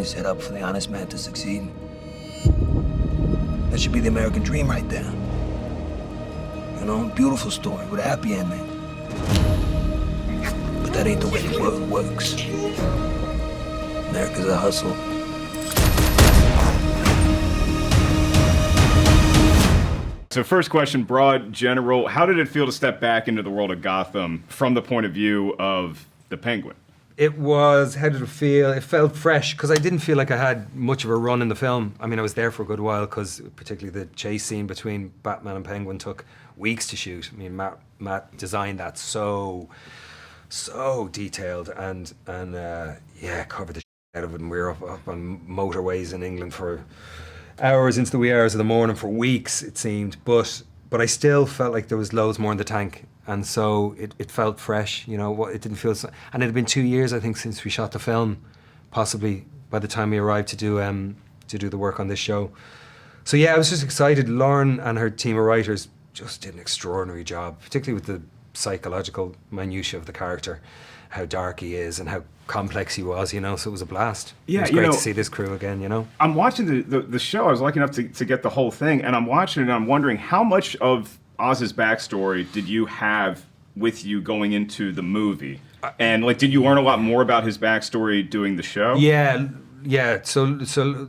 is set up for the honest man to succeed. That should be the American dream right there. You know, beautiful story with a happy ending. But that ain't the way the world works. America's a hustle. So first question, broad, general, how did it feel to step back into the world of Gotham from the point of view of the Penguin? It was, how did it feel? It felt fresh, because I didn't feel like I had much of a run in the film. I mean, I was there for a good while, because particularly the chase scene between Batman and Penguin took weeks to shoot. I mean, Matt designed that so detailed, and covered the shit out of it, and we were up on motorways in England for hours into the wee hours of the morning for weeks, it seemed, but I still felt like there was loads more in the tank, and so it felt fresh, you know. It didn't feel so, and it had been 2 years, I think, since we shot the film, possibly by the time we arrived to do the work on this show. So yeah, I was just excited. Lauren and her team of writers just did an extraordinary job, particularly with the psychological minutiae of the character, how dark he is and how complex he was, you know, so it was a blast. Yeah, it was great to see this crew again, you know. I'm watching the show. I was lucky enough to get the whole thing, and I'm watching it and I'm wondering how much of Oz's backstory did you have with you going into the movie? And like, did you learn a lot more about his backstory doing the show? Yeah. So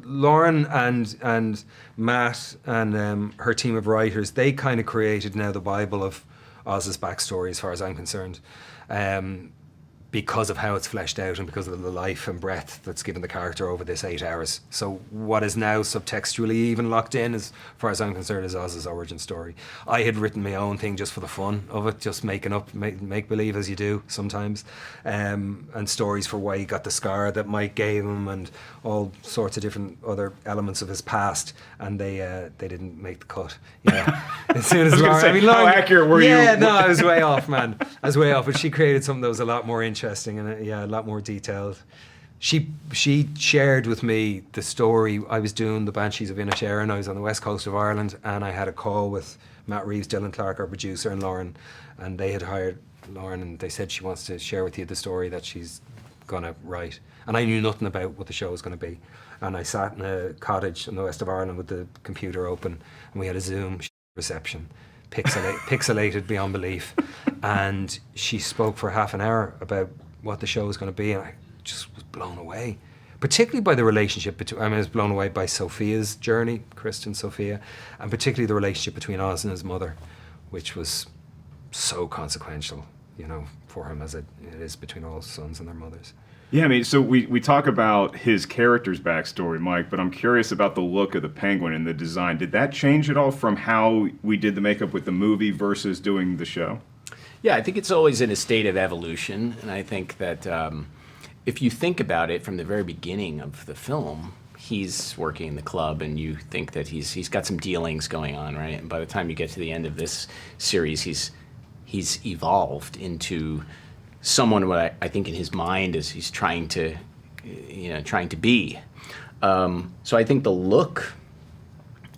Lauren and Matt and her team of writers, they kind of created now the Bible of Oz's backstory, as far as I'm concerned. Because of how it's fleshed out and because of the life and breadth that's given the character over this 8 hours. So what is now subtextually even locked in, as far as I'm concerned, is Oz's origin story. I had written my own thing just for the fun of it, just making up, make-believe, as you do sometimes, and stories for why he got the scar that Mike gave him and all sorts of different other elements of his past, and they didn't make the cut. Yeah. As soon as Lauren, how accurate were you? Yeah, no, I was way off, man. I was way off, but she created something that was a lot more interesting and a lot more detailed. She shared with me the story. I was doing the Banshees of Inisherin. I was on the west coast of Ireland, and I had a call with Matt Reeves, Dylan Clark, our producer, and Lauren, and they had hired Lauren, and they said she wants to share with you the story that she's gonna write. And I knew nothing about what the show was going to be, and I sat in a cottage in the west of Ireland with the computer open, and we had a Zoom reception, pixelated beyond belief, and she spoke for half an hour about what the show was going to be, and I just was blown away, particularly by the relationship between, I was blown away by Sophia's journey, Cristin, Sophia, and particularly the relationship between Oz and his mother, which was so consequential, you know, for him, as it is between all sons and their mothers. Yeah, I mean, so we talk about his character's backstory, Mike, but I'm curious about the look of the Penguin and the design. Did that change at all from how we did the makeup with the movie versus doing the show? Yeah, I think it's always in a state of evolution, and I think that if you think about it from the very beginning of the film, he's working in the club, and you think that he's got some dealings going on, right? And by the time you get to the end of this series, he's evolved into someone what I think in his mind is he's trying to be. So I think the look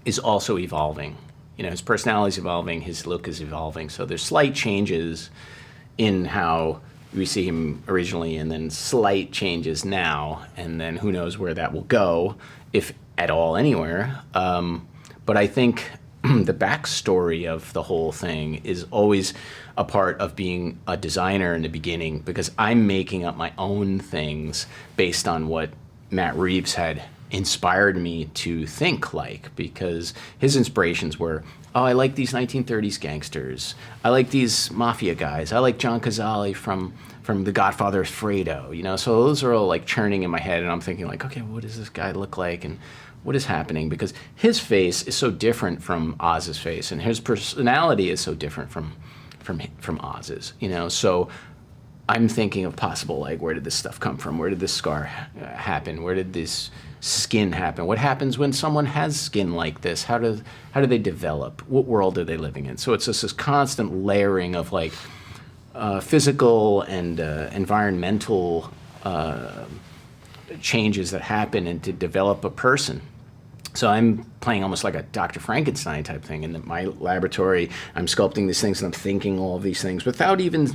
is also evolving. You know, his personality is evolving, his look is evolving. So there's slight changes in how we see him originally, and then slight changes now, and then who knows where that will go, if at all anywhere. But I think the backstory of the whole thing is always a part of being a designer in the beginning, because I'm making up my own things based on what Matt Reeves had inspired me to think like, because his inspirations were, oh, I like these 1930s gangsters, I like these mafia guys, I like John Cazale from The Godfather of Fredo, you know, so those are all like churning in my head, and I'm thinking like, okay, what does this guy look like, and what is happening? Because his face is so different from Oz's face, and his personality is so different from Oz's, you know, so I'm thinking of possible, like, where did this stuff come from? Where did this scar happen? Where did this skin happen? What happens when someone has skin like this? How do they develop? What world are they living in? So it's just this constant layering of like physical and environmental changes that happen and to develop a person. So I'm playing almost like a Dr. Frankenstein type thing. In my laboratory, I'm sculpting these things and I'm thinking all of these things without even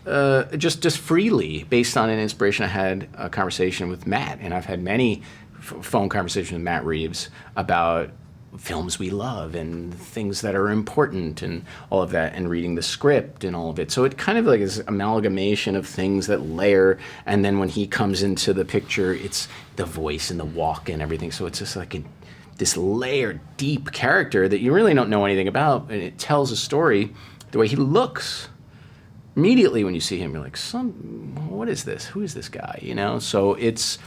just freely based on an inspiration. I had a conversation with Matt, and I've had many phone conversations with Matt Reeves about films we love and things that are important and all of that, and reading the script and all of it. So it kind of like is amalgamation of things that layer, and then when he comes into the picture, it's the voice and the walk and everything. So it's just like this layered, deep character that you really don't know anything about, and it tells a story. The way he looks, immediately when you see him, you're like, what is this? Who is this guy? You know? So it's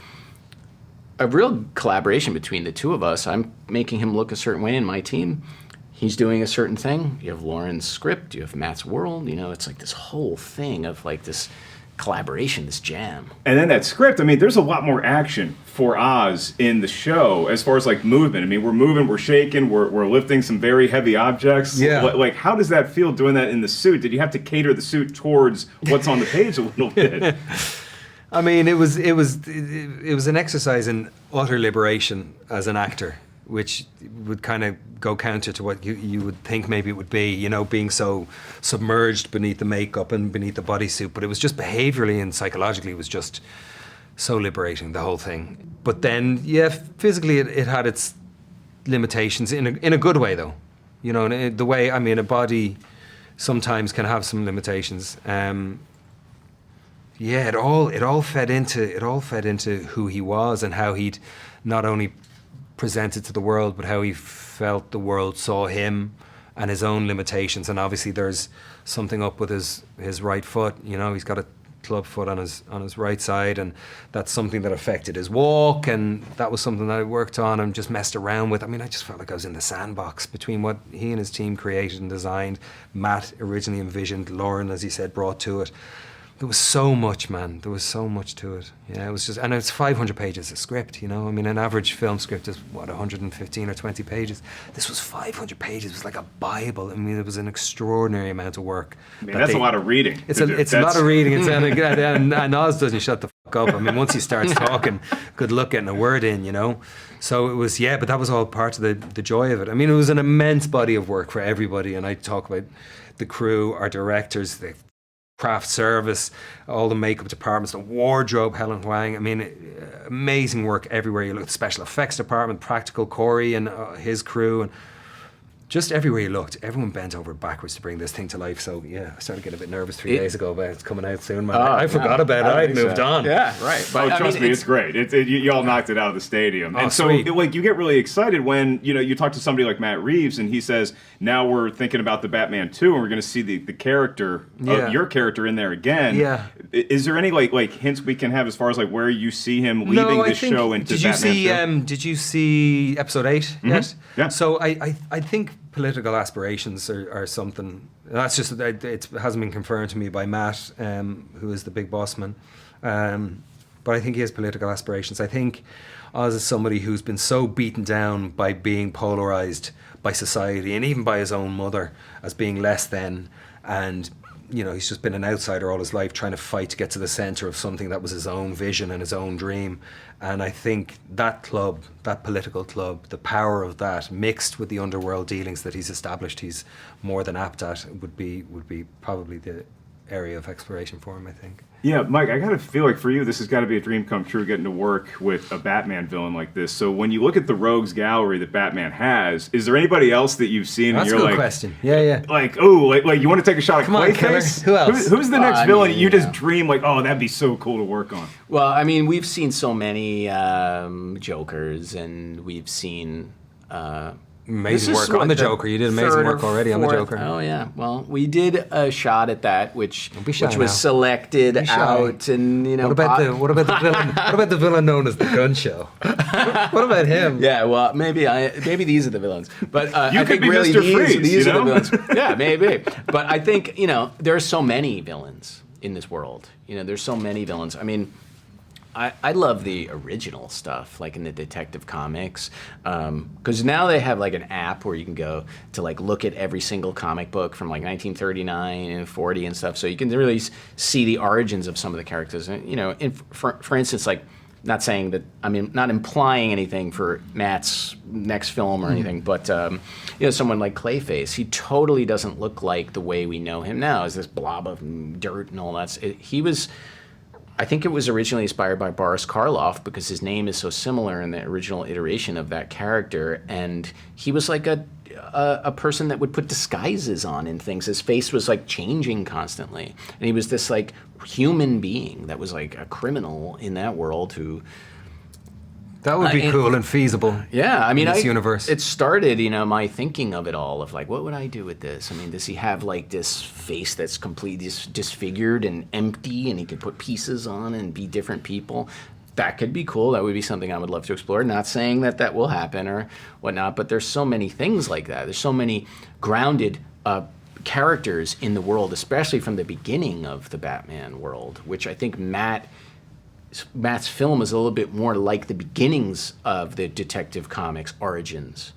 a real collaboration between the two of us. I'm making him look a certain way in my team. He's doing a certain thing. You have Lauren's script, you have Matt's world, you know, it's like this whole thing of like this collaboration, this jam. And then that script, I mean, there's a lot more action for Oz in the show as far as like movement. I mean, we're moving, we're shaking, we're lifting some very heavy objects. Yeah. Like, how does that feel doing that in the suit? Did you have to cater the suit towards what's on the page a little bit? I mean, it was an exercise in utter liberation as an actor, which would kind of go counter to what you would think maybe it would be, you know, being so submerged beneath the makeup and beneath the bodysuit. But it was just behaviorally and psychologically, it was just so liberating, the whole thing. But then, yeah, physically it had its limitations in a good way, though. You know, the way, I mean, a body sometimes can have some limitations. Yeah, it all fed into who he was and how he'd not only presented to the world, but how he felt the world saw him and his own limitations. And obviously, there's something up with his right foot. You know, he's got a club foot on his right side, and that's something that affected his walk. And that was something that I worked on and just messed around with. I mean, I just felt like I was in the sandbox between what he and his team created and designed. Matt originally envisioned, Lauren, as he said, brought to it. There was so much, man. There was so much to it. Yeah, it was just, and it's 500 pages of script, you know? I mean, an average film script is, 115 or 20 pages? This was 500 pages. It was like a Bible. I mean, it was an extraordinary amount of work. I mean, that's a lot of reading. It's a lot of reading. And Oz doesn't shut the fuck up. I mean, once he starts talking, good luck getting a word in, you know? So it was, yeah, but that was all part of the joy of it. I mean, it was an immense body of work for everybody, and I talk about the crew, our directors, the craft service, all the makeup departments, the wardrobe, Helen Huang. I mean, amazing work everywhere you look. The special effects department, practical, Corey and his crew, and just everywhere you looked, everyone bent over backwards to bring this thing to life. So yeah, I started getting a bit nervous 3 days ago, but it's coming out soon, man. I forgot about it. I'd moved on. Yeah, right. But trust me, it's great. You all knocked it out of the stadium. And so like you get really excited when you talk to somebody like Matt Reeves and he says, now we're thinking about the Batman 2 and we're going to see the character of your character in there again. Yeah. Is there any like hints we can have as far as like where you see him leaving the show into Batman 2? Did you see episode 8 Mm-hmm. yet? Yeah. So I think political aspirations are something. That's just, it hasn't been confirmed to me by Matt, who is the big boss man. But I think he has political aspirations. I think Oz is somebody who's been so beaten down by being polarized by society and even by his own mother as being less than, and you know, he's just been an outsider all his life trying to fight to get to the center of something that was his own vision and his own dream. And I think that club, that political club, the power of that mixed with the underworld dealings that he's established, he's more than apt at, would be probably the area of exploration for him, I think. Yeah, Mike, I gotta feel like for you, this has got to be a dream come true, getting to work with a Batman villain like this. So when you look at the rogues gallery that Batman has, is there anybody else that you've seen? That's and you're a good like, question. Yeah. Like, oh, like you want to take a shot at Clayface? Who else? Who's the next villain you just dream like, oh, that'd be so cool to work on? Well, I mean, we've seen so many Jokers, and we've seen. Amazing work on the Joker. You did amazing work already on the Joker. Oh yeah. Well, we did a shot at that, which was now. selected out, and you know. What about the villain? What about the villain known as the Gun Show? What about him? Yeah. Well, maybe these are the villains, but you I could think be really Mr. Freeze, these are the villains. Yeah, maybe. But I think there are so many villains in this world. There's so many villains. I mean. I love the original stuff, like in the Detective Comics, because now they have like an app where you can go to like look at every single comic book from like 1939 and 40 and stuff, so you can really see the origins of some of the characters. And for instance, like not saying that, I mean, not implying anything for Matt's next film or anything, but someone like Clayface, he totally doesn't look like the way we know him now, as this blob of dirt and all that. I think it was originally inspired by Boris Karloff because his name is so similar in the original iteration of that character, and he was like a person that would put disguises on and things. His face was like changing constantly, and he was this like human being that was like a criminal in that world who. That would be cool and feasible. Yeah, I mean, in this universe. It started, my thinking of it all of like, what would I do with this? I mean, does he have like this face that's completely disfigured and empty, and he could put pieces on and be different people? That could be cool. That would be something I would love to explore. Not saying that that will happen or whatnot, but there's so many things like that. There's so many grounded characters in the world, especially from the beginning of the Batman world, which I think Matt's film is a little bit more like the beginnings of the Detective Comics origins.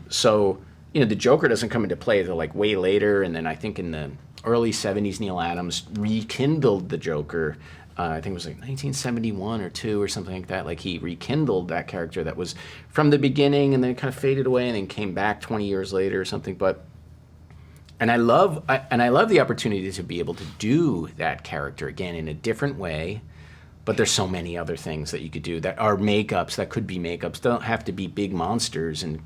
So, the Joker doesn't come into play until like way later, and then I think in the early 70s, Neil Adams rekindled the Joker. I think it was like 1971 or 2 or something like that. Like he rekindled that character that was from the beginning and then kind of faded away and then came back 20 years later or something. And I love the opportunity to be able to do that character again in a different way. But there's so many other things that you could do that are makeups, that could be makeups. Don't have to be big monsters and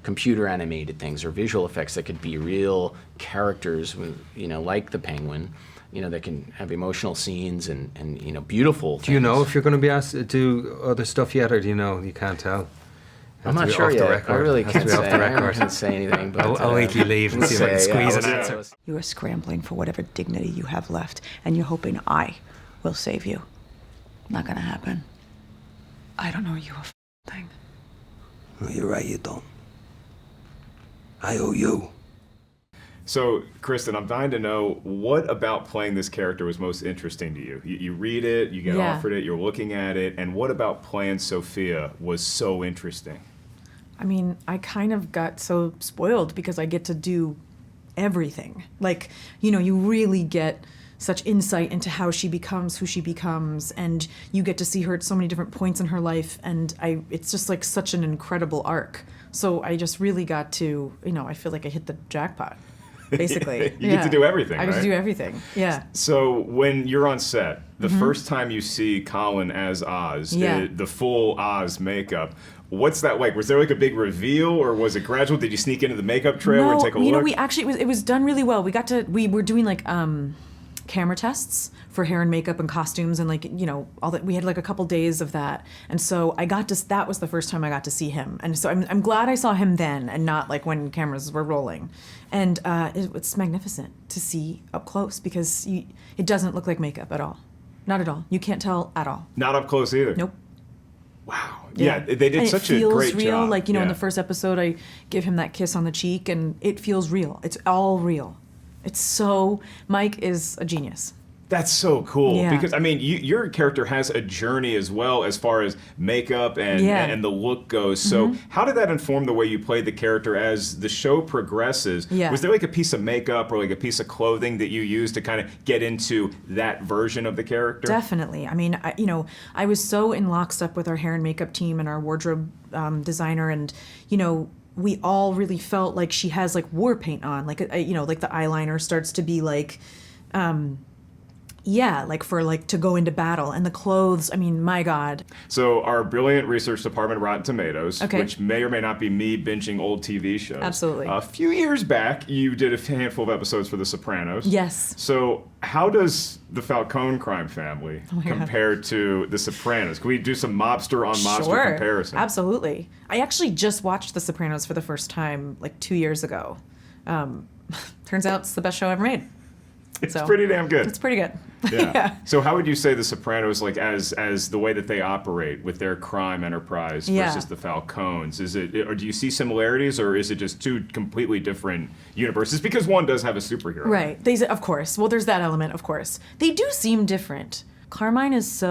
computer animated things or visual effects. That could be real characters, like the Penguin, that can have emotional scenes and beautiful things. Do you know if you're going to be asked to do other stuff yet, or do you know? You can't tell. I'm not sure yet. I really can't say. I can't say anything. But I'll wait till you leave and see if I can squeeze an answer. You are scrambling for whatever dignity you have left, and you're hoping I will save you. Not gonna happen. I don't owe you a thing. No, you're right, you don't. I owe you. So, Cristin, I'm dying to know, what about playing this character was most interesting to you? You read it, you get offered it, you're looking at it, and what about playing Sophia was so interesting? I mean, I kind of got so spoiled because I get to do everything. Like, you really get such insight into how she becomes who she becomes, and you get to see her at so many different points in her life, and it's just like such an incredible arc. So I just really got to, I feel like I hit the jackpot, basically. You get to do everything, I right? get to do everything, yeah. So when you're on set, the first time you see Colin as Oz, the full Oz makeup, what's that like? Was there like a big reveal, or was it gradual? Did you sneak into the makeup trailer and take a look? We actually, it was done really well. We were doing like, camera tests for hair and makeup and costumes and like all that. We had like a couple days of that, and so that was the first time I got to see him, and so I'm glad I saw him then and not like when cameras were rolling, and it's magnificent to see up close because it doesn't look like makeup at all, not at all. You can't tell at all. Not up close either. Nope. Wow. Yeah, they did such a great job. It feels real. Like in the first episode, I give him that kiss on the cheek, and it feels real. It's all real. Mike is a genius. That's so cool. Yeah. Because, I mean, your character has a journey as well as far as makeup and the look goes. So how did that inform the way you played the character as the show progresses? Yeah. Was there like a piece of makeup or like a piece of clothing that you used to kind of get into that version of the character? Definitely. I mean, I was so in lockstep with our hair and makeup team and our wardrobe designer, and, we all really felt like she has like war paint on, like like the eyeliner starts to be like, like for like to go into battle, and the clothes. I mean, my God. So our brilliant research department, Rotten Tomatoes, Okay. which may or may not be me binging old TV shows. Absolutely. A few years back, you did a handful of episodes for The Sopranos. Yes. So how does the Falcone crime family compare to The Sopranos? Can we do some mobster on mobster comparison? Absolutely. I actually just watched The Sopranos for the first time like 2 years ago. Turns out it's the best show ever made. It's pretty damn good. It's pretty good. Yeah. So how would you say The Sopranos, like as the way that they operate with their crime enterprise versus the Falcones? Or do you see similarities, or is it just two completely different universes? Because one does have a superhero. Right. Of course. Well, there's that element, of course. They do seem different. Carmine is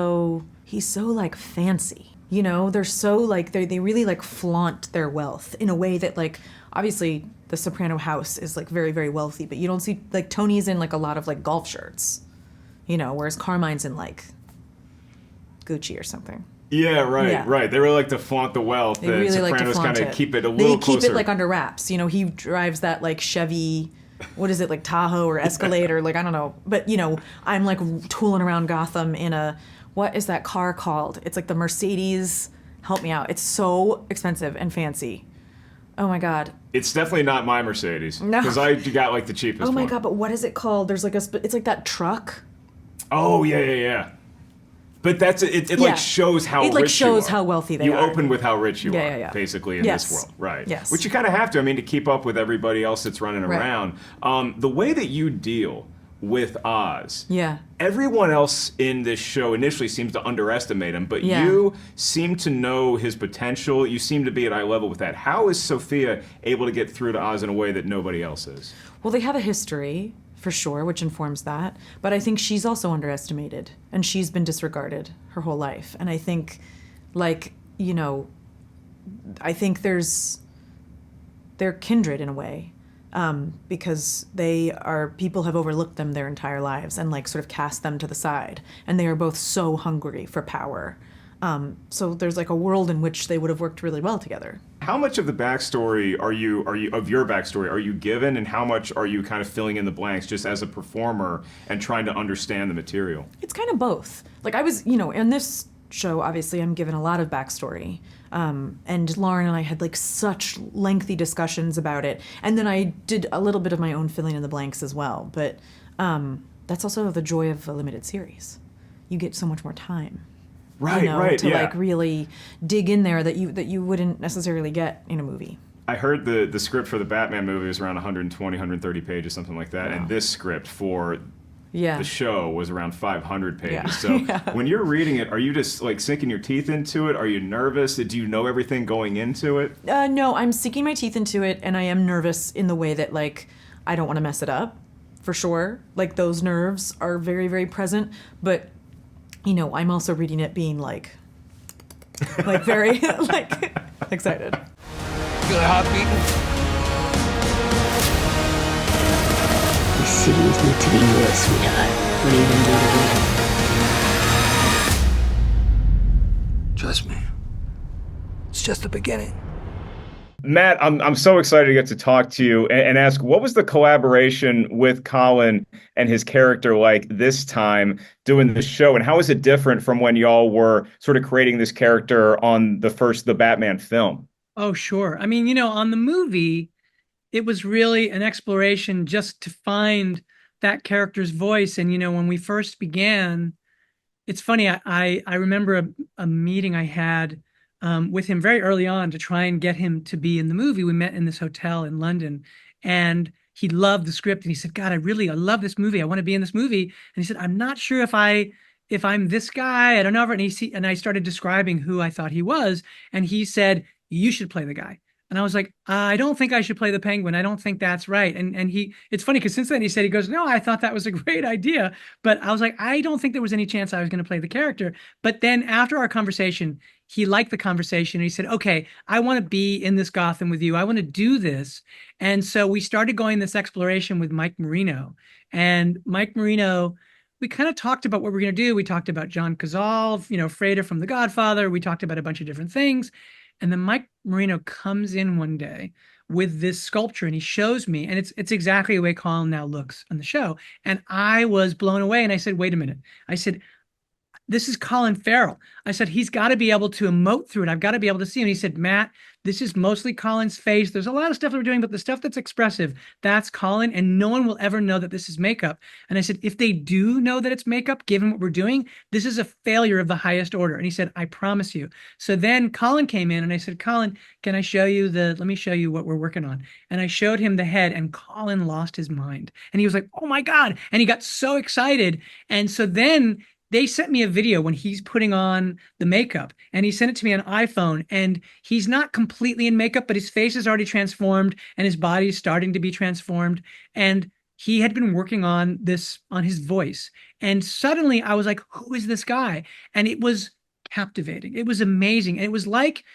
he's so like fancy. They're so like they really like flaunt their wealth in a way that like obviously the Soprano house is like very, very wealthy, but you don't see like Tony's in like a lot of like golf shirts, whereas Carmine's in like Gucci or something. Yeah, right, Yeah. right. They really like to flaunt the wealth. They The really like to Sopranos flaunt kind it. of keep it a little They closer. keep it like under wraps. You know, he drives that like Chevy, what is it, like Tahoe or Escalade or like, I don't know. But, you know, I'm like tooling around Gotham in a, what is that car called? It's like the Mercedes, help me out. It's so expensive and fancy. Oh my God. It's definitely not my Mercedes. No. Because I got like the cheapest Oh my one. God, but what is it called? There's like it's like that truck. Oh, yeah. But that's it. It Yeah. like shows how It like rich shows you are. how wealthy they you are. open with how rich you Yeah, are, yeah. basically, in Yes. this world. Right. Yes. Which you kind of have to, I mean, to keep up with everybody else that's running Right. around. The way that you deal with Oz. Yeah. Everyone else in this show initially seems to underestimate him, but Yeah. you seem to know his potential. You seem to be at eye level with that. How is Sophia able to get through to Oz in a way that nobody else is? Well, they have a history, for sure, which informs that. But I think she's also underestimated, and she's been disregarded her whole life. And I think, like, you know, I think they're kindred in a way, because people have overlooked them their entire lives and like sort of cast them to the side. And they are both so hungry for power. So there's like a world in which they would have worked really well together. How much of the backstory are you of your backstory are you given, and how much are you kind of filling in the blanks just as a performer and trying to understand the material? It's kind of both. Like I was, you know, in this show, obviously, I'm given a lot of backstory. And Lauren and I had like such lengthy discussions about it. And then I did a little bit of my own filling in the blanks as well. But that's also the joy of a limited series. You get so much more time. Right, you know, right, to yeah. like really dig in there that you wouldn't necessarily get in a movie. I heard the script for the Batman movie was around 120, 130 pages, something like that. And this script for Yeah. the show was around 500 pages. Yeah. So Yeah. when you're reading it, are you just like sinking your teeth into it? Are you nervous? Do you know everything going into it? No, I'm sinking my teeth into it, and I am nervous in the way that, like, I don't want to mess it up, for sure. Like, those nerves are very, very present. But, you know, I'm also reading it being, like very, like, excited. Feel a heart beating? The city is meant to be yours, sweetheart. What are you gonna do to win it? Trust me. It's just the beginning. Matt, I'm so excited to get to talk to you and ask, what was the collaboration with Colin and his character like this time doing this show? And how is it different from when y'all were sort of creating this character on the Batman film? Oh, sure. I mean, you know, on the movie, it was really an exploration just to find that character's voice. And, you know, when we first began, it's funny, I remember a meeting I had with him very early on to try and get him to be in the movie. We met in this hotel in London, and he loved the script. And he said, God, I love this movie. I want to be in this movie. And he said, I'm not sure if I'm this guy. I don't know. And I started describing who I thought he was. And he said, you should play the guy. And I was like, I don't think I should play the Penguin. I don't think that's right. And it's funny because since then he goes, no, I thought that was a great idea. But I was like, I don't think there was any chance I was going to play the character. But then after our conversation, he liked the conversation. And he said, okay, I want to be in this Gotham with you. I want to do this. And so we started going this exploration with Mike Marino. And Mike Marino, we kind of talked about what we're going to do. We talked about John Cazale, you know, Freda from The Godfather. We talked about a bunch of different things. And then Mike Marino comes in one day with this sculpture and he shows me, and it's exactly the way Colin now looks on the show. And I was blown away. And I said, wait a minute. I said, this is Colin Farrell. I said, he's got to be able to emote through it. I've got to be able to see him. He said, Matt, this is mostly Colin's face. There's a lot of stuff that we're doing, but the stuff that's expressive, that's Colin, and no one will ever know that this is makeup. And I said, if they do know that it's makeup, given what we're doing, this is a failure of the highest order. And he said, I promise you. So then Colin came in and I said, Colin, can I show you let me show you what we're working on. And I showed him the head, and Colin lost his mind. And he was like, oh my God. And he got so excited. And so then they sent me a video when he's putting on the makeup, and he sent it to me on iPhone, and he's not completely in makeup, but his face is already transformed and his body is starting to be transformed. And he had been working on this, on his voice. And suddenly I was like, who is this guy? And it was captivating. It was amazing. And it was like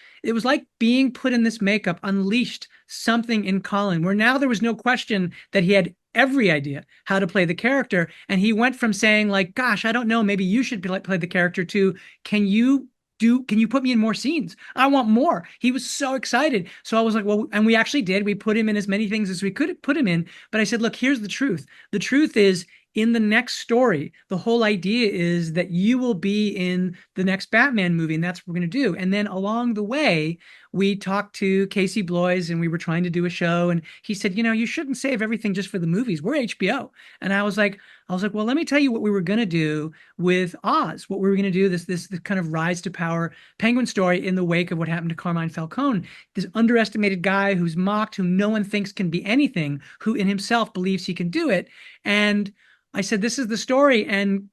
being put in this makeup unleashed something in Colin, where now there was no question that he had every idea how to play the character. And he went from saying like, gosh, I don't know, maybe you should play the character, to, can you can you put me in more scenes? I want more. He was so excited. So I was like, well, and we actually did. We put him in as many things as we could put him in. But I said, look, here's the truth. The truth is, in the next story, the whole idea is that you will be in the next Batman movie, and that's what we're going to do. And then along the way, we talked to Casey Bloys, and we were trying to do a show, and he said, you shouldn't save everything just for the movies. We're HBO. And I was like, well, let me tell you what we were going to do with Oz. What we were going to do, this kind of rise to power Penguin story in the wake of what happened to Carmine Falcone, this underestimated guy who's mocked, who no one thinks can be anything, who in himself believes he can do it. And I said, this is the story. And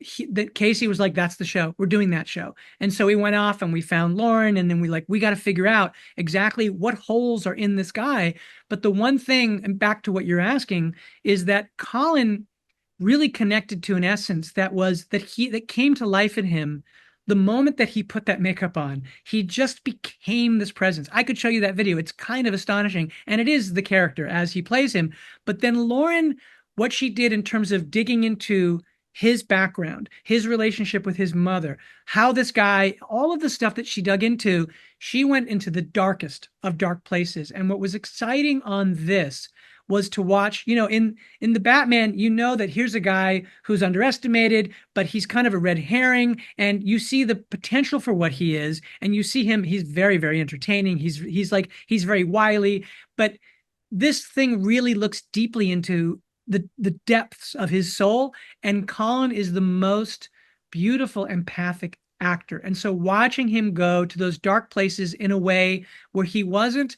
Casey was like, that's the show. We're doing that show. And so we went off and we found Lauren, and then we got to figure out exactly what holes are in this guy. But the one thing, and back to what you're asking, is that Colin really connected to an essence that came to life in him the moment that he put that makeup on. He just became this presence. I could show you that video. It's kind of astonishing. And it is the character as he plays him. But then Lauren, what she did in terms of digging into his background, his relationship with his mother, how this guy, all of the stuff that she dug into, she went into the darkest of dark places. And what was exciting on this was to watch, in the Batman, that here's a guy who's underestimated, but he's kind of a red herring, and you see the potential for what he is, and you see him, he's very, very entertaining. He's very wily, but this thing really looks deeply into the depths of his soul, and Colin is the most beautiful, empathic actor. And so watching him go to those dark places in a way where he wasn't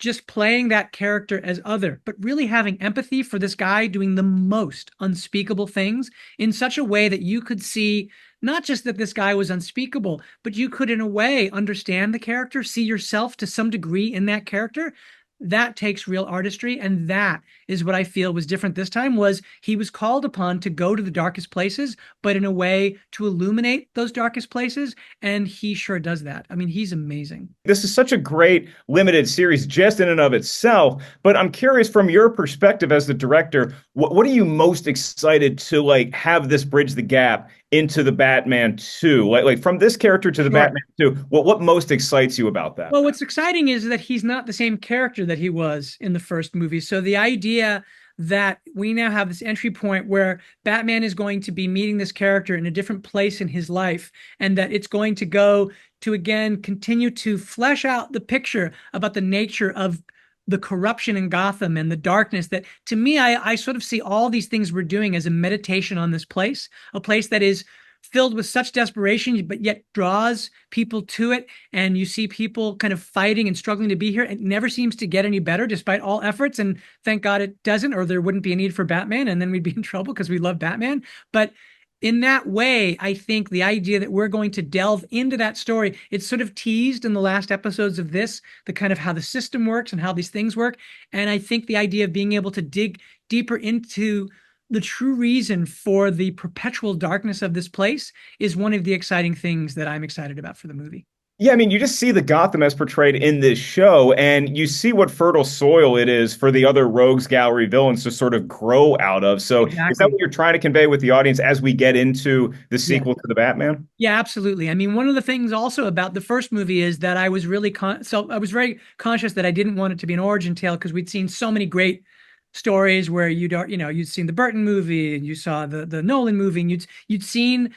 just playing that character as other, but really having empathy for this guy doing the most unspeakable things in such a way that you could see not just that this guy was unspeakable, but you could in a way understand the character, see yourself to some degree in that character. That takes real artistry, and that is what I feel was different this time. Was he was called upon to go to the darkest places, but in a way to illuminate those darkest places, and he sure does that. I mean, he's amazing. This is such a great limited series just in and of itself, but I'm curious from your perspective as the director, what are you most excited to have this bridge the gap into the Batman 2? Like from this character to the Batman 2, what most excites you about that? Well, what's exciting is that he's not the same character that he was in the first movie. So the idea that we now have this entry point where Batman is going to be meeting this character in a different place in his life, and that it's going to go to, again, continue to flesh out the picture about the nature of the corruption in Gotham and the darkness, that to me, I sort of see all these things we're doing as a meditation on this place, a place that is filled with such desperation, but yet draws people to it. And you see people kind of fighting and struggling to be here. It never seems to get any better despite all efforts. And thank God it doesn't, or there wouldn't be a need for Batman. And then we'd be in trouble because we love Batman. But in that way, I think the idea that we're going to delve into that story, it's sort of teased in the last episodes of this, the kind of how the system works and how these things work. And I think the idea of being able to dig deeper into the true reason for the perpetual darkness of this place is one of the exciting things that I'm excited about for the movie. Yeah, I mean, you just see the Gotham as portrayed in this show, and you see what fertile soil it is for the other rogues gallery villains to sort of grow out of. So exactly. Is that what you're trying to convey with the audience as we get into the sequel to the Batman? Yeah, absolutely. I mean, one of the things also about the first movie is that I was really I was very conscious that I didn't want it to be an origin tale, because we'd seen so many great stories where you'd seen the Burton movie, and you saw the Nolan movie, and you'd seen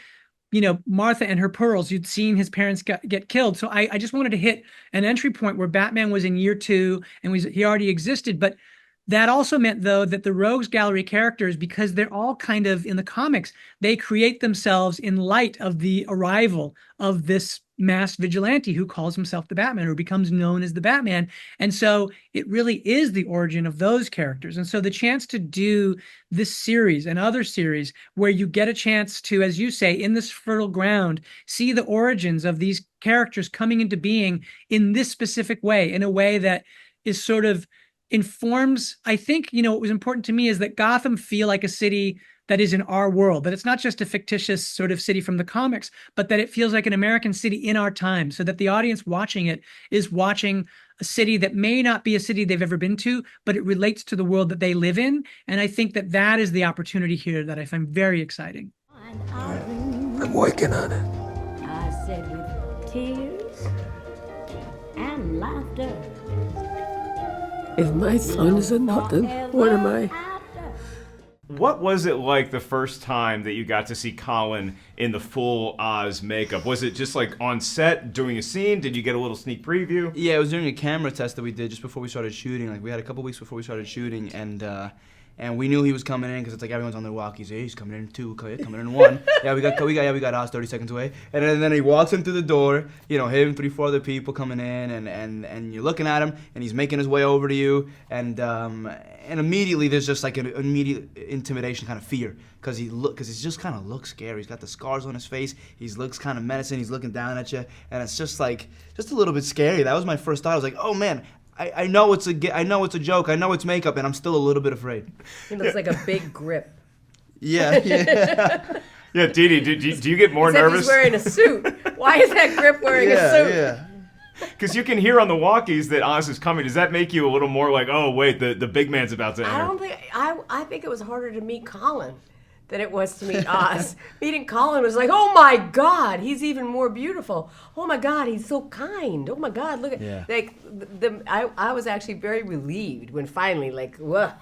Martha and her pearls. You'd seen his parents get killed. So I just wanted to hit an entry point where Batman was in year 2 and he already existed. But that also meant, though, that the Rogues Gallery characters, because they're all kind of in the comics, they create themselves in light of the arrival of this masked vigilante who calls himself the Batman, or becomes known as the Batman. And so it really is the origin of those characters. And so the chance to do this series and other series where you get a chance to, as you say, in this fertile ground, see the origins of these characters coming into being in this specific way, in a way that is sort of informs, I think, what was important to me is that Gotham feel like a city that is in our world, that it's not just a fictitious sort of city from the comics, but that it feels like an American city in our time, so that the audience watching it is watching a city that may not be a city they've ever been to, but it relates to the world that they live in. And I think that that is the opportunity here that I find very exciting. I'm working on it. I said with tears and laughter. If my sons are nothing, what am I? What was it like the first time that you got to see Colin in the full Oz makeup? Was it just like on set doing a scene? Did you get a little sneak preview? Yeah, it was during a camera test that we did just before we started shooting. Like we had a couple weeks before we started shooting, and we knew he was coming in because it's like everyone's on their walkies. Hey, he's coming in 2, coming in 1. we got Oz 30 seconds away. And then he walks in through the door. You know, him, 3, 4 other people coming in, and you're looking at him, and he's making his way over to you, and immediately there's just like an immediate intimidation, kind of fear, because he just kind of looks scary. He's got the scars on his face. He looks kind of menacing. He's looking down at you, and it's just a little bit scary. That was my first thought. I was like, oh man. I know it's a joke. I know it's makeup, and I'm still a little bit afraid. It looks like a big grip. Yeah. Yeah, Dee Dee, do you get more Except nervous? He's wearing a suit. Why is that grip wearing a suit? Yeah. Because you can hear on the walkies that Oz is coming. Does that make you a little more like, oh wait, the big man's about to enter? I think it was harder to meet Colin than it was to meet Oz. Meeting Colin was like, oh my God, he's even more beautiful. Oh my God, he's so kind. Oh my God, look at I was actually very relieved when finally whoa,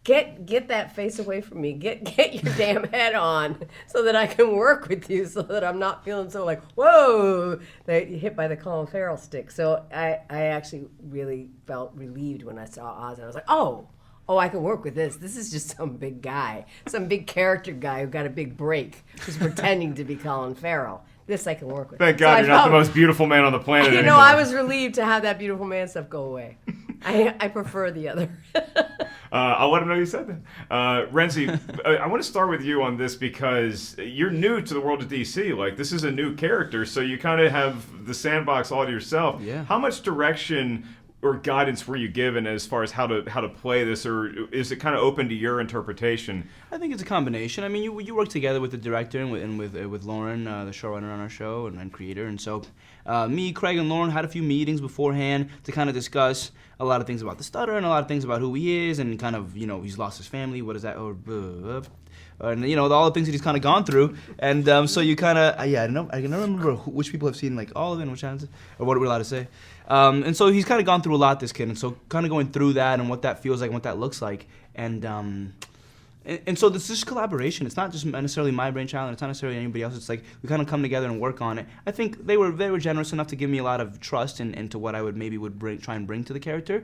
get that face away from me. Get your damn head on so that I can work with you, so that I'm not feeling so like, whoa, hit by the Colin Farrell stick. So I actually really felt relieved when I saw Oz, and I was like, oh, I can work with this. This is just some big guy, some big character guy who got a big break, who's pretending to be Colin Farrell. This I can work with. Thank God you're not the most beautiful man on the planet anymore. You know, I was relieved to have that beautiful man stuff go away. I prefer the other. I'll let him know you said that. Rhenzy, I want to start with you on this because you're new to the world of DC. Like, this is a new character, so you kind of have the sandbox all to yourself. Yeah. How much direction or guidance were you given as far as how to play this, or is it kind of open to your interpretation? I think it's a combination. I mean, you work together with the director and with Lauren, the showrunner on our show and creator, and so me, Craig, and Lauren had a few meetings beforehand to kind of discuss a lot of things about the stutter and a lot of things about who he is, and kind of, you know, he's lost his family. What is that? And you know, all the things that he's kind of gone through, and so you kind of I don't remember which people have seen like all of it and which ones, or what we're allowed to say. And so he's kind of gone through a lot, this kid, and so kind of going through that and what that feels like and what that looks like, and so this is collaboration. It's not just necessarily my brainchild, and it's not necessarily anybody else. It's like we kind of come together and work on it. I think they were generous enough to give me a lot of trust into what I would try and bring to the character.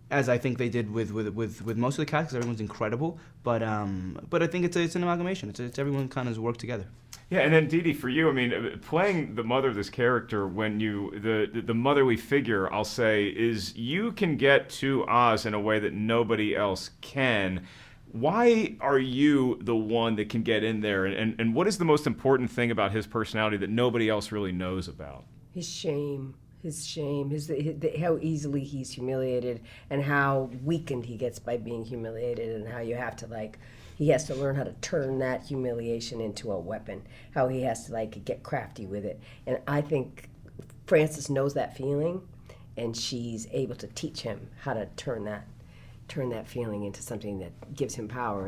As I think they did with most of the cast, because everyone's incredible. But I think it's an amalgamation. It's everyone kind of worked together. Yeah, and then Dee Dee, for you, I mean, playing the mother of this character, when the motherly figure, I'll say, is you can get to Oz in a way that nobody else can. Why are you the one that can get in there, and what is the most important thing about his personality that nobody else really knows about? His shame, how easily he's humiliated, and how weakened he gets by being humiliated, and how you have to he has to learn how to turn that humiliation into a weapon, how he has to get crafty with it. And I think Frances knows that feeling, and she's able to teach him how to turn that feeling into something that gives him power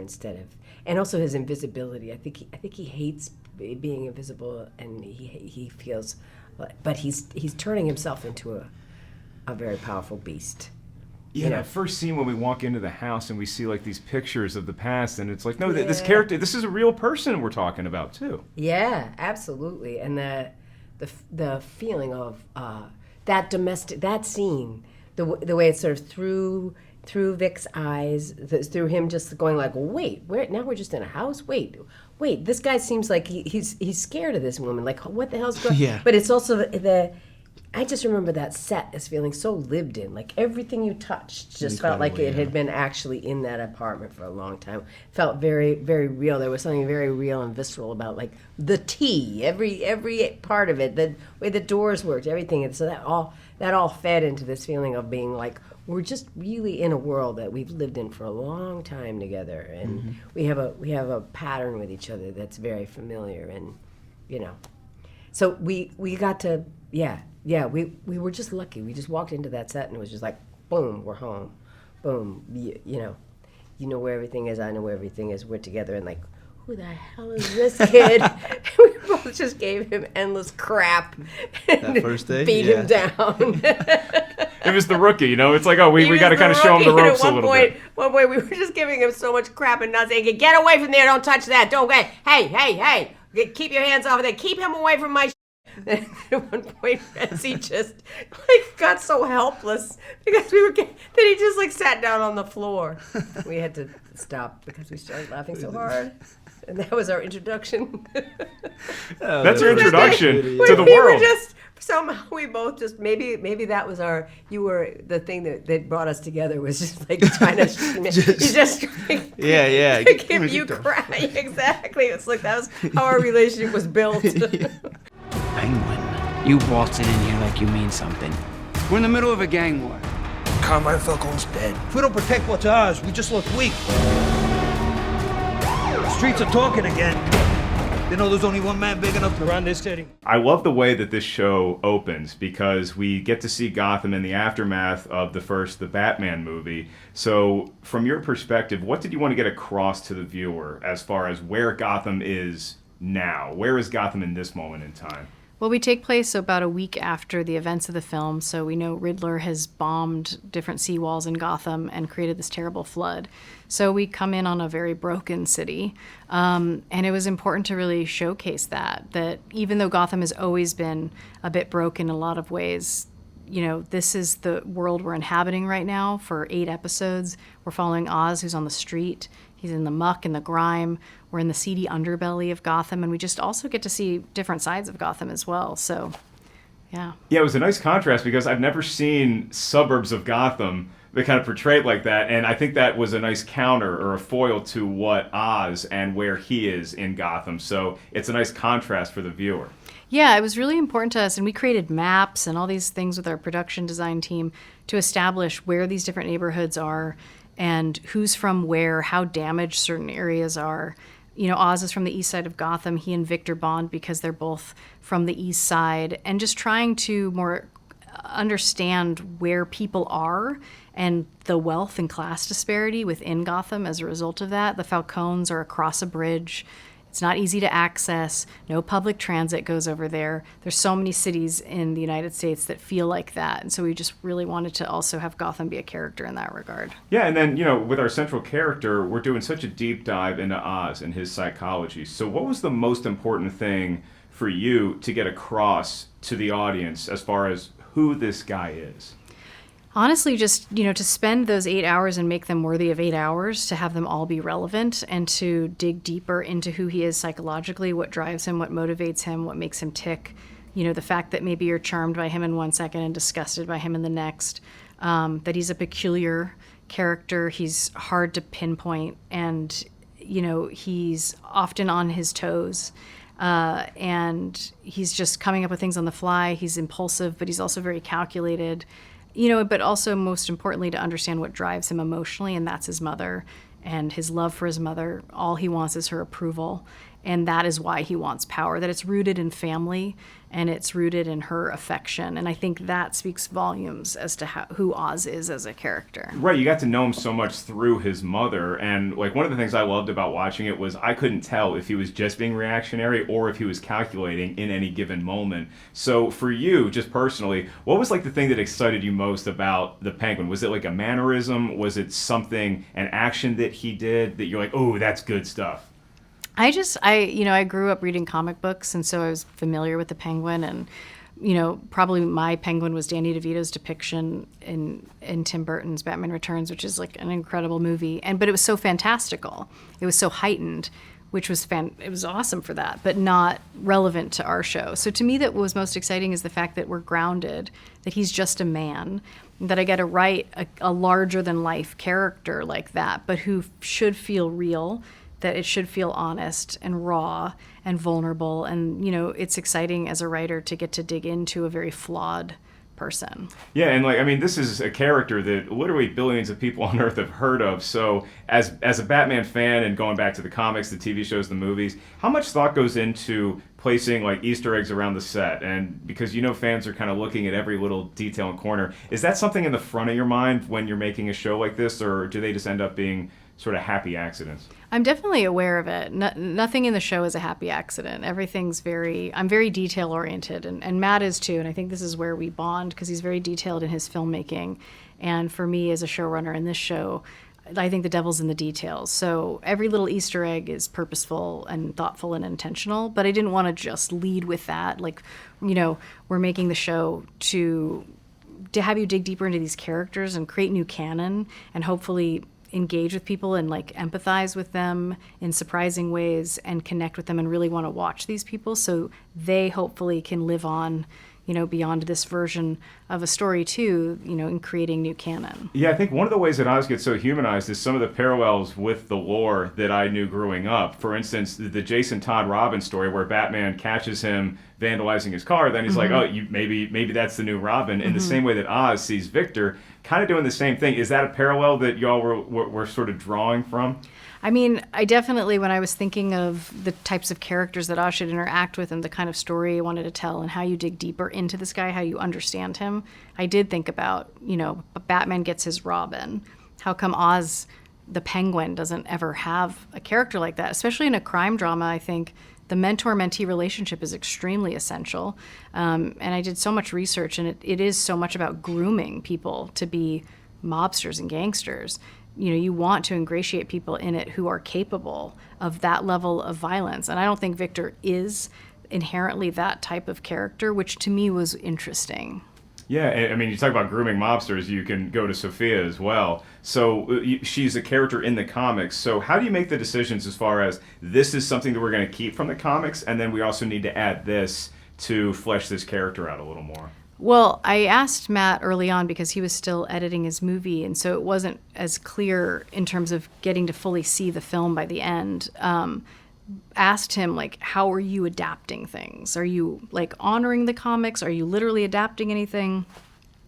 and also his invisibility. I think he hates being invisible, and he feels, but he's turning himself into a very powerful beast. Yeah, that first scene when we walk into the house and we see these pictures of the past, and it's like, no, this character, this is a real person we're talking about too. Yeah, absolutely, and the feeling of that scene, the way it's sort of through Vic's eyes, through him just going wait, now we're just in a house. Wait, this guy seems like he's scared of this woman. What the hell's going on? Yeah. But it's also I just remember that set as feeling so lived in. Everything you touched just felt like it had been actually in that apartment for a long time. Felt very, very real. There was something very real and visceral about the tea, every part of it, the way the doors worked, everything. And so that all fed into this feeling of being we're just really in a world that we've lived in for a long time together, and we have a pattern with each other that's very familiar, and so we got to we were just lucky. We just walked into that set and it was just boom, we're home, boom, you know where everything is, I know where everything is, we're together, and who the hell is this kid? We were both Oz just gave him endless crap and That first day? beat him down. It was the rookie, you know. It's like, oh, we got to kind of show him the ropes a little bit. One point, we were just giving him so much crap and not saying, "Get away from there! Don't touch that! Don't get! Hey! Keep your hands off of there! Keep him away from my." At one point, Rhenzy just got so helpless because then he just sat down on the floor. We had to stop because we started laughing so hard. And that was our introduction. That's your introduction to the we world. Were just somehow we both just maybe that was you were the thing that brought us together was just trying to give you cry. Exactly. It's like that was how our relationship was built. Penguin, you waltzing in here like you mean something. We're in the middle of a gang war. Carmine Falcone's dead. If we don't protect what's ours, we just look weak. The streets are talking again. They know there's only one man big enough to run this city. I love the way that this show opens because we get to see Gotham in the aftermath of the Batman movie. So from your perspective, what did you want to get across to the viewer as far as where Gotham is now? Where is Gotham in this moment in time? Well, we take place about a week after the events of the film, so we know Riddler has bombed different seawalls in Gotham and created this terrible flood. So we come in on a very broken city, and it was important to really showcase that even though Gotham has always been a bit broken in a lot of ways, this is the world we're inhabiting right now for 8 episodes. We're following Oz, who's on the street. He's in the muck and the grime. We're in the seedy underbelly of Gotham, and we just also get to see different sides of Gotham as well. So, yeah. Yeah, it was a nice contrast because I've never seen suburbs of Gotham that kind of portrayed like that, and I think that was a nice counter or a foil to what Oz and where he is in Gotham. So it's a nice contrast for the viewer. Yeah, it was really important to us, and we created maps and all these things with our production design team to establish where these different neighborhoods are and who's from where, how damaged certain areas are. Oz is from the east side of Gotham. He and Victor bond because they're both from the east side, and just trying to more understand where people are and the wealth and class disparity within Gotham as a result of that. The Falcones are across a bridge. It's not easy to access. No public transit goes over there. There's so many cities in the United States that feel like that. And so we just really wanted to also have Gotham be a character in that regard. Yeah, and then, with our central character, we're doing such a deep dive into Oz and his psychology. So what was the most important thing for you to get across to the audience as far as who this guy is? Honestly, just, to spend those 8 hours and make them worthy of 8 hours, to have them all be relevant and to dig deeper into who he is psychologically, what drives him, what motivates him, what makes him tick. The fact that maybe you're charmed by him in one second and disgusted by him in the next, that he's a peculiar character, he's hard to pinpoint, and, he's often on his toes. And he's just coming up with things on the fly. He's impulsive, but he's also very calculated. But also most importantly to understand what drives him emotionally, and that's his mother and his love for his mother. All he wants is her approval, and that is why he wants power, that it's rooted in family and it's rooted in her affection. And I think that speaks volumes as to who Oz is as a character. Right, you got to know him so much through his mother, and one of the things I loved about watching it was I couldn't tell if he was just being reactionary or if he was calculating in any given moment. So for you, just personally, what was the thing that excited you most about the Penguin? Was it a mannerism? Was it something, an action that he did that you're like, oh, that's good stuff? I grew up reading comic books, and so I was familiar with the Penguin, and, probably my Penguin was Danny DeVito's depiction in Tim Burton's Batman Returns, which is an incredible movie. But it was so fantastical. It was so heightened, which was it was awesome for that, but not relevant to our show. So to me, that what was most exciting is the fact that we're grounded, that he's just a man, that I get to write a larger than life character like that, but who should feel real, that it should feel honest and raw and vulnerable. And, it's exciting as a writer to get to dig into a very flawed person. Yeah, and this is a character that literally billions of people on Earth have heard of. So as a Batman fan and going back to the comics, the TV shows, the movies, how much thought goes into placing Easter eggs around the set? And because fans are kind of looking at every little detail and corner, is that something in the front of your mind when you're making a show like this, or do they just end up being sort of happy accidents? I'm definitely aware of it. Nothing in the show is a happy accident. Everything's I'm very detail oriented, and Matt is too. And I think this is where we bond, because he's very detailed in his filmmaking. And for me as a showrunner in this show, I think the devil's in the details. So every little Easter egg is purposeful and thoughtful and intentional, but I didn't want to just lead with that. Like, we're making the show to have you dig deeper into these characters and create new canon and hopefully engage with people and like empathize with them in surprising ways and connect with them and really want to watch these people so they hopefully can live on, beyond this version of a story too, in creating new canon. Yeah, I think one of the ways that Oz gets so humanized is some of the parallels with the lore that I knew growing up. For instance, the Jason Todd Robin story where Batman catches him vandalizing his car, then he's like, oh, maybe that's the new Robin. In the same way that Oz sees Victor kind of doing the same thing. Is that a parallel that y'all were sort of drawing from? I mean, I definitely, when I was thinking of the types of characters that Oz should interact with and the kind of story I wanted to tell and how you dig deeper into this guy, how you understand him, I did think about, Batman gets his Robin. How come Oz, the Penguin, doesn't ever have a character like that? Especially in a crime drama, I think the mentor-mentee relationship is extremely essential. And I did so much research, and it is so much about grooming people to be mobsters and gangsters. You want to ingratiate people in it who are capable of that level of violence. And I don't think Victor is inherently that type of character, which to me was interesting. Yeah, I mean, you talk about grooming mobsters, you can go to Sophia as well. So she's a character in the comics. So how do you make the decisions as far as this is something that we're going to keep from the comics, and then we also need to add this to flesh this character out a little more? Well, I asked Matt early on because he was still editing his movie, and so it wasn't as clear in terms of getting to fully see the film by the end. Asked him, like, how are you adapting things? Are you, like, honoring the comics? Are you literally adapting anything?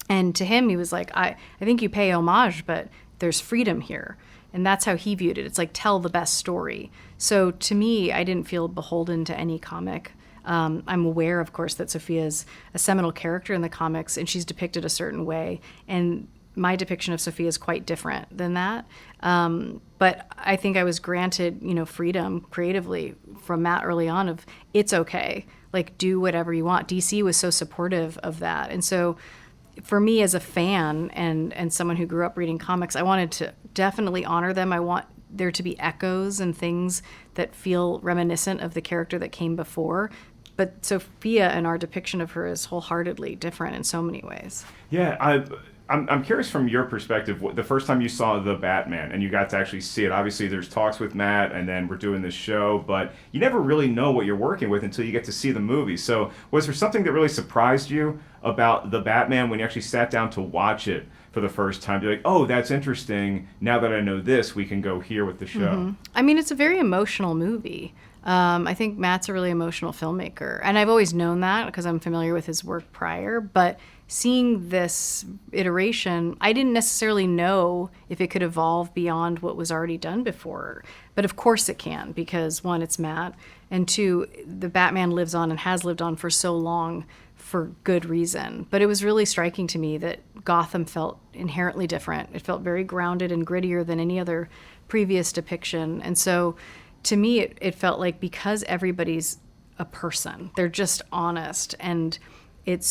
And to him, he was like, I think you pay homage, but there's freedom here. And that's how he viewed it. It's like, tell the best story. So to me, I didn't feel beholden to any comic. I'm aware, of course, that Sophia's a seminal character in the comics, and she's depicted a certain way. And my depiction of Sophia is quite different than that. But I think I was granted, freedom creatively from Matt early on of it's okay, like do whatever you want. DC was so supportive of that. And so for me as a fan and someone who grew up reading comics, I wanted to definitely honor them. I want there to be echoes and things that feel reminiscent of the character that came before. But Sophia and our depiction of her is wholeheartedly different in so many ways. Yeah, I'm curious from your perspective, the first time you saw The Batman and you got to actually see it, obviously there's talks with Matt and then we're doing this show, but you never really know what you're working with until you get to see the movie. So was there something that really surprised you about The Batman when you actually sat down to watch it for the first time? You're like, oh, that's interesting. Now that I know this, we can go here with the show. Mm-hmm. I mean, it's a very emotional movie. I think Matt's a really emotional filmmaker. And I've always known that because I'm familiar with his work prior. But seeing this iteration, I didn't necessarily know if it could evolve beyond what was already done before. But of course it can, because one, it's Matt. And two, the Batman lives on and has lived on for so long for good reason. But it was really striking to me that Gotham felt inherently different. It felt very grounded and grittier than any other previous depiction. And so to me, it felt like because everybody's a person, they're just honest, and it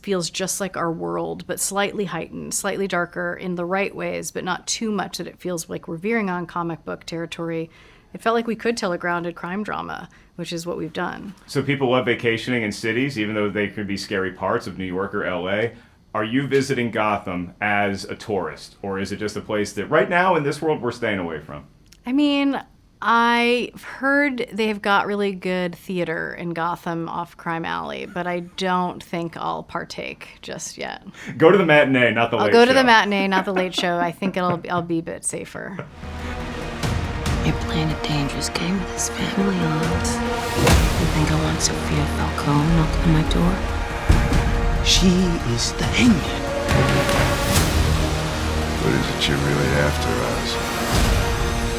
feels just like our world, but slightly heightened, slightly darker in the right ways, but not too much that it feels like we're veering on comic book territory. It felt like we could tell a grounded crime drama, which is what we've done. So people love vacationing in cities, even though they could be scary parts of New York or LA. Are you visiting Gotham as a tourist, or is it just a place that right now in this world we're staying away from? I mean, I've heard they've got really good theater in Gotham off Crime Alley, but I don't think I'll partake just yet. Go to the matinee, not the late show. I'll go to the matinee, not the late show. I think I'll be a bit safer. You're playing a dangerous game with this family, Oz. You think I want Sophia Falcone knocking on my door? She is the hangman. What is it you're really after, Oz?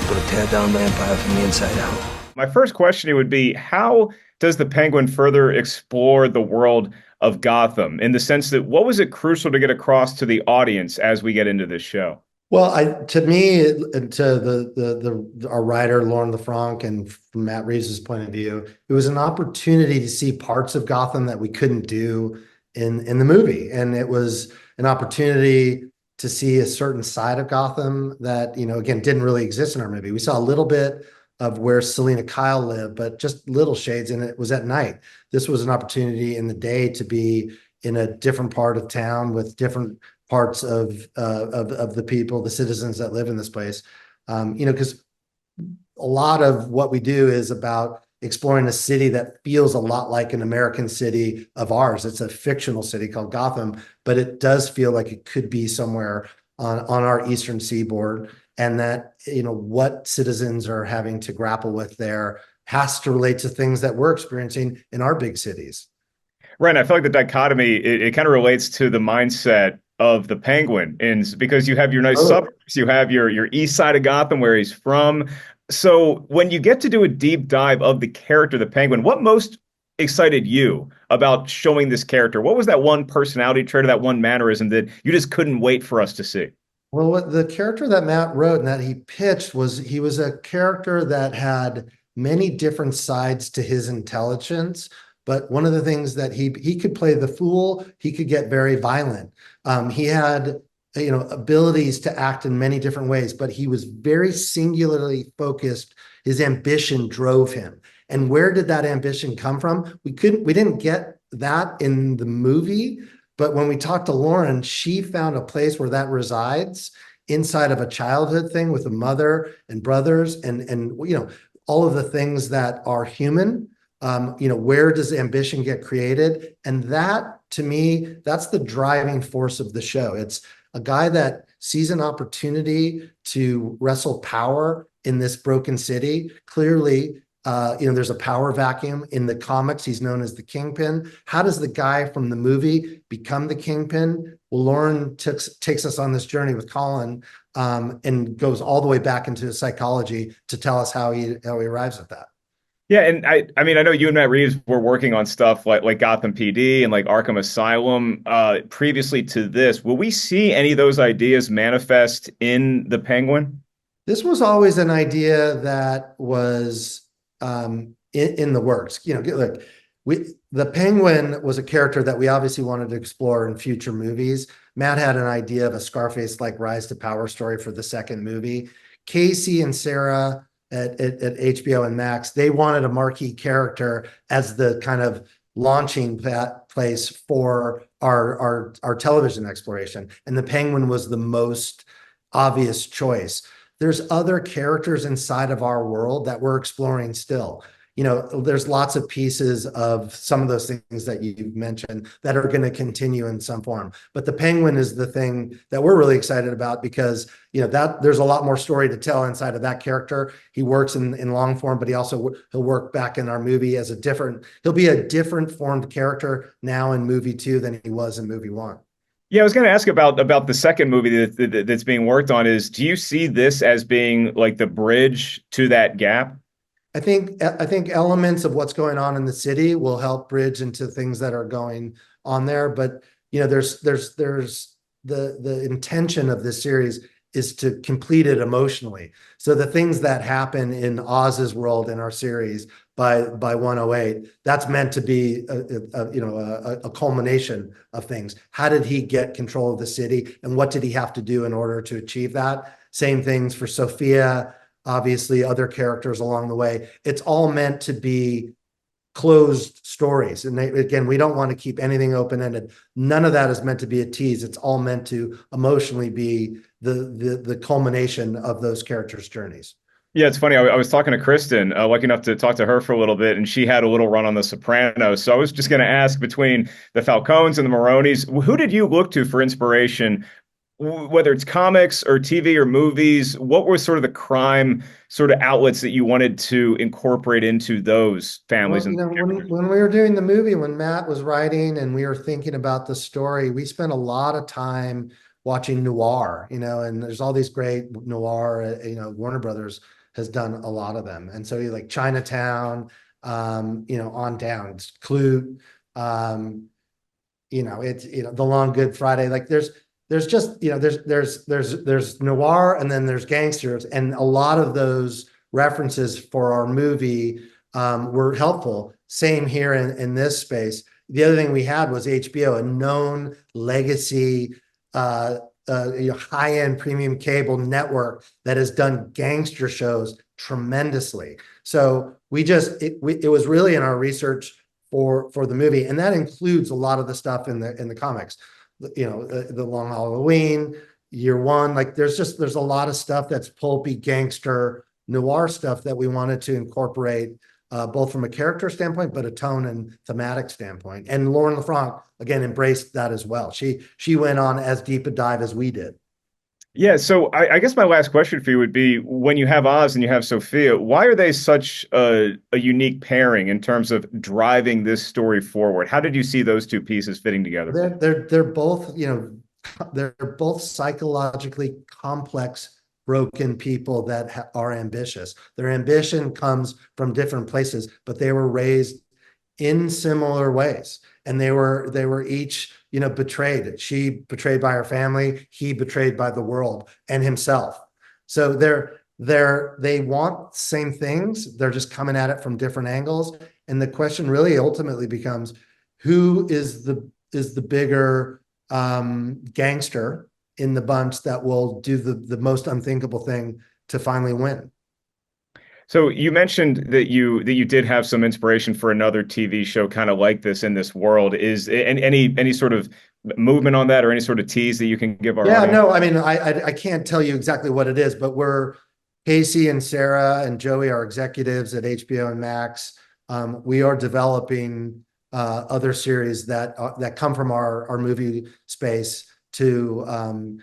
Gonna tear down the Empire from the inside out. My first question would be, how does the Penguin further explore the world of Gotham, in the sense that what was it crucial to get across to the audience as we get into this show? Well, to me, and to our writer Lauren Lefranc, and from Matt Reeves' point of view, it was an opportunity to see parts of Gotham that we couldn't do in the movie, and it was an opportunity to see a certain side of Gotham that, again, didn't really exist in our movie. We saw a little bit of where Selena Kyle lived, but just little shades, and it was at night. This was an opportunity in the day to be in a different part of town with different parts of the people, the citizens that live in this place. Because a lot of what we do is about exploring a city that feels a lot like an American city of ours. It's a fictional city called Gotham, but it does feel like it could be somewhere on our eastern seaboard, and that, what citizens are having to grapple with there has to relate to things that we're experiencing in our big cities. Right. And I feel like the dichotomy, it kind of relates to the mindset of the Penguin, and because you have your nice suburbs, you have your east side of Gotham where he's from. So when you get to do a deep dive of the character, the Penguin, what most excited you about showing this character? What was that one personality trait or that one mannerism that you just couldn't wait for us to see? Well, what the character that Matt wrote and that he pitched was, he was a character that had many different sides to his intelligence. But one of the things that he could play the fool, he could get very violent. He had, abilities to act in many different ways, but he was very singularly focused. His ambition drove him. And where did that ambition come from? We didn't get that in the movie, but when we talked to Lauren, she found a place where that resides inside of a childhood thing with a mother and brothers and all of the things that are human. Where does ambition get created? And that, to me, that's the driving force of the show. It's a guy that sees an opportunity to wrestle power in this broken city. Clearly, there's a power vacuum. In the comics, he's known as the Kingpin. How does the guy from the movie become the Kingpin? Well, Lauren takes us on this journey with Colin, and goes all the way back into psychology to tell us how he arrives at that. Yeah, and I mean, I know you and Matt Reeves were working on stuff like Gotham PD and like Arkham Asylum previously to this. Will we see any of those ideas manifest in the Penguin? This was always an idea that was in the works. Look, the Penguin was a character that we obviously wanted to explore in future movies. Matt had an idea of a Scarface-like rise to power story for the second movie. Casey and Sarah at HBO and Max, they wanted a marquee character as the kind of launching place for our television exploration. And the Penguin was the most obvious choice. There's other characters inside of our world that we're exploring still. There's lots of pieces of some of those things that you've mentioned that are going to continue in some form. But the Penguin is the thing that we're really excited about because, that there's a lot more story to tell inside of that character. He works in long form, but he'll work back in our movie as he'll be a different formed character now in movie 2 than he was in movie 1. Yeah, I was going to ask about the second movie that's being worked on. Do you see this as being like the bridge to that gap? I think elements of what's going on in the city will help bridge into things that are going on there. But there's the intention of this series is to complete it emotionally. So the things that happen in Oz's world in our series by 108, that's meant to be a culmination of things. How did he get control of the city, and what did he have to do in order to achieve that? Same things for Sophia. Obviously, other characters along the way. It's all meant to be closed stories. And again, we don't want to keep anything open-ended. None of that is meant to be a tease. It's all meant to emotionally be the culmination of those characters' journeys. Yeah, it's funny. I was talking to Cristin, lucky enough to talk to her for a little bit, and she had a little run on The Sopranos. So I was just going to ask, between the Falcones and the Maronis, who did you look to for inspiration, whether it's comics or TV or movies? What were sort of the crime sort of outlets that you wanted to incorporate into those families? Well, when we were doing the movie, when Matt was writing and we were thinking about the story, we spent a lot of time watching noir, and there's all these great noir, Warner Brothers has done a lot of them. And so like Chinatown, on down, it's Clute, it's, The Long Good Friday. Like there's there's just, there's noir and then there's gangsters, and a lot of those references for our movie were helpful. Same here in this space. The other thing we had was HBO, a known legacy, high-end premium cable network that has done gangster shows tremendously. So it was really in our research for the movie, and that includes a lot of the stuff in the comics. The Long Halloween, Year One, like there's a lot of stuff that's pulpy gangster noir stuff that we wanted to incorporate, both from a character standpoint, but a tone and thematic standpoint. And Lauren Lefranc, again, embraced that as well. She went on as deep a dive as we did. Yeah, so I guess my last question for you would be, when you have Oz and you have Sophia, why are they such a unique pairing in terms of driving this story forward? How did you see those two pieces fitting together? They're both, they're both psychologically complex, broken people that are ambitious. Their ambition comes from different places, but they were raised in similar ways, and they were each betrayed. She betrayed by her family, he betrayed by the world and himself. So they want the same things, they're just coming at it from different angles. And the question really ultimately becomes, who is the bigger gangster in the bunch that will do the most unthinkable thing to finally win? So you mentioned that you did have some inspiration for another TV show kind of like this in this world. Is any sort of movement on that, or any sort of tease that you can give our audience? No, I mean, I can't tell you exactly what it is, but Casey and Sarah and Joey are executives at HBO and Max. We are developing other series that come from our movie space to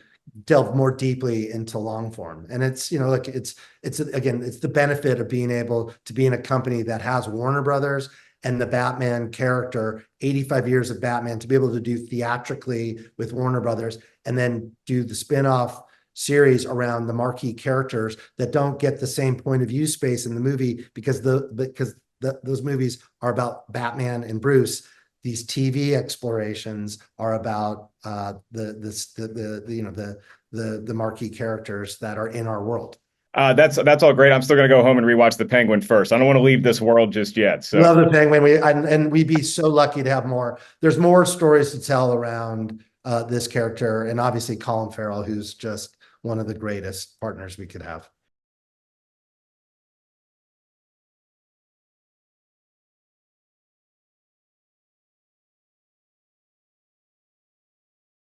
delve more deeply into long form. And it's it's the benefit of being able to be in a company that has Warner Brothers and the Batman character, 85 years of Batman, to be able to do theatrically with Warner Brothers, and then do the spin-off series around the marquee characters that don't get the same point of view space in the movie because those movies are about Batman and Bruce. These TV explorations are about the marquee characters that are in our world. That's all great. I'm still going to go home and rewatch The Penguin first. I don't want to leave this world just yet. So love The Penguin. And we'd be so lucky to have more. There's more stories to tell around this character, and obviously Colin Farrell, who's just one of the greatest partners we could have.